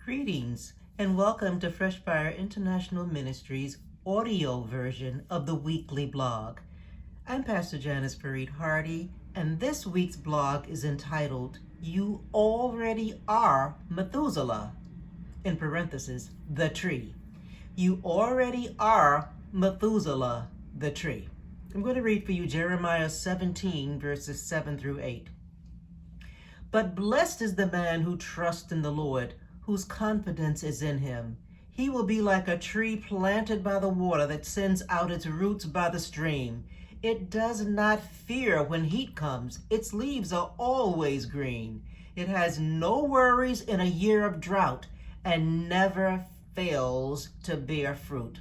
Greetings and welcome to Fresh Fire International Ministries audio version of the weekly blog. I'm Pastor Janice Fareed Hardy, and this week's blog is entitled, You Already Are Methuselah, in parentheses, the tree. You already are Methuselah, the tree. I'm going to read for you Jeremiah 17, verses 7 through 8. But blessed is the man who trusts in the Lord, whose confidence is in him. He will be like a tree planted by the water that sends out its roots by the stream. It does not fear when heat comes. Its leaves are always green. It has no worries in a year of drought and never fails to bear fruit.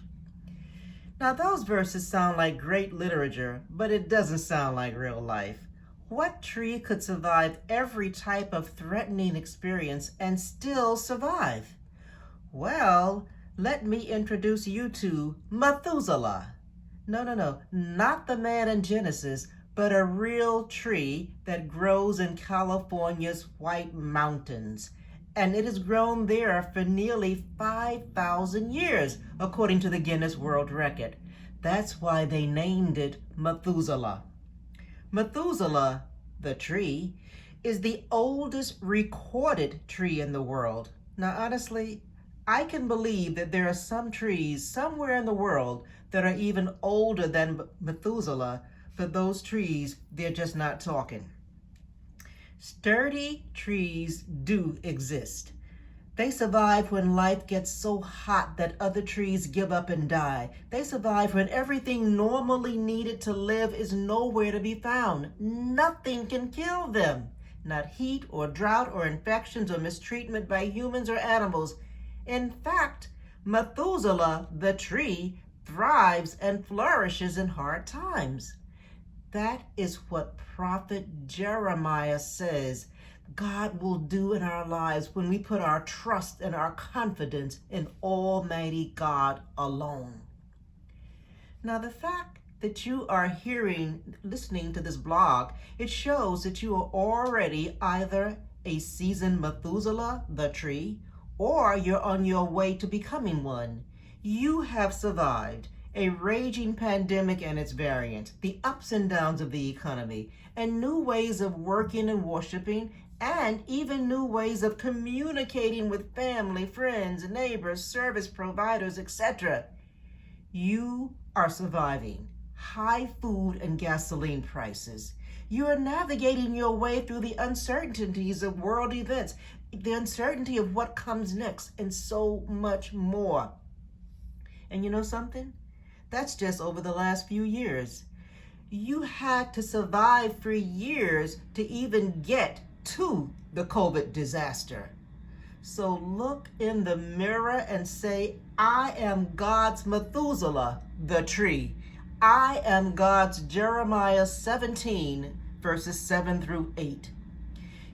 Now those verses sound like great literature, but it doesn't sound like real life. What tree could survive every type of threatening experience and still survive? Well, let me introduce you to Methuselah. No, not the man in Genesis, but a real tree that grows in California's White Mountains. And it has grown there for nearly 5,000 years, according to the Guinness World Record. That's why they named it Methuselah. Methuselah, the tree, is the oldest recorded tree in the world. Now, honestly, I can believe that there are some trees somewhere in the world that are even older than Methuselah, but those trees, they're just not talking. Sturdy trees do exist. They survive when life gets so hot that other trees give up and die. They survive when everything normally needed to live is nowhere to be found. Nothing can kill them. Not heat or drought or infections or mistreatment by humans or animals. In fact, Methuselah, the tree, thrives and flourishes in hard times. That is what Prophet Jeremiah says God will do in our lives when we put our trust and our confidence in Almighty God alone. Now, the fact that you are listening to this blog, it shows that you are already either a seasoned Methuselah, the tree, or you're on your way to becoming one. You have survived a raging pandemic and its variants, the ups and downs of the economy, and new ways of working and worshiping, and even new ways of communicating with family, friends, neighbors, service providers, etc. You are surviving high food and gasoline prices. You are navigating your way through the uncertainties of world events, the uncertainty of what comes next, and so much more. And you know something? That's just over the last few years. You had to survive for years to even get to the COVID disaster. So look in the mirror and say, I am God's Methuselah, the tree. I am God's Jeremiah 17, verses 7 through 8.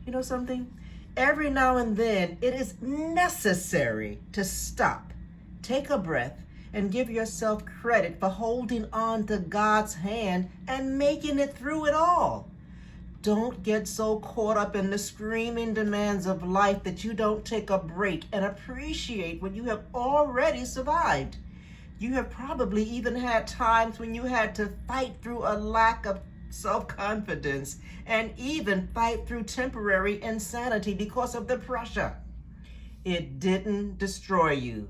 You know something? Every now and then, it is necessary to stop, take a breath, and give yourself credit for holding on to God's hand and making it through it all. Don't get so caught up in the screaming demands of life that you don't take a break and appreciate what you have already survived. You have probably even had times when you had to fight through a lack of self-confidence and even fight through temporary insanity because of the pressure. It didn't destroy you.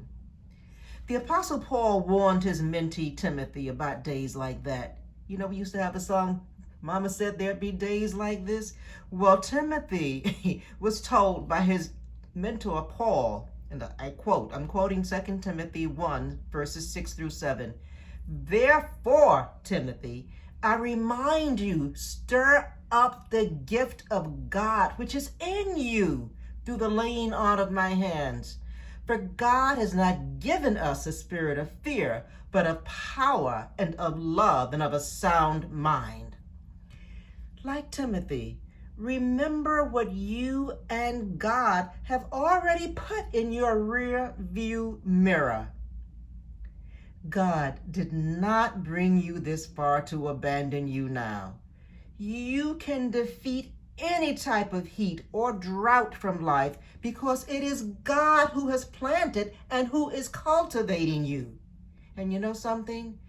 The Apostle Paul warned his mentee Timothy about days like that. You know, we used to have a song, Mama said there'd be days like this. Well, Timothy was told by his mentor Paul, and I quote, I'm quoting 2 Timothy 1, verses 6 through 7. Therefore, Timothy, I remind you, stir up the gift of God which is in you through the laying on of my hands. For God has not given us a spirit of fear, but of power and of love and of a sound mind. Like Timothy, remember what you and God have already put in your rear view mirror. God did not bring you this far to abandon you now. You can defeat any type of heat or drought from life, because it is God who has planted and who is cultivating you. And you know something?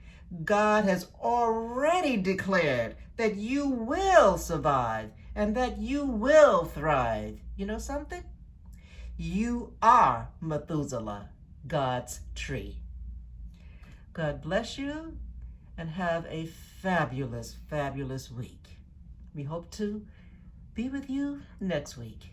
God has already declared that you will survive and that you will thrive. You know something? You are Methuselah, God's tree. God bless you and have a fabulous, fabulous week. We hope to be with you next week.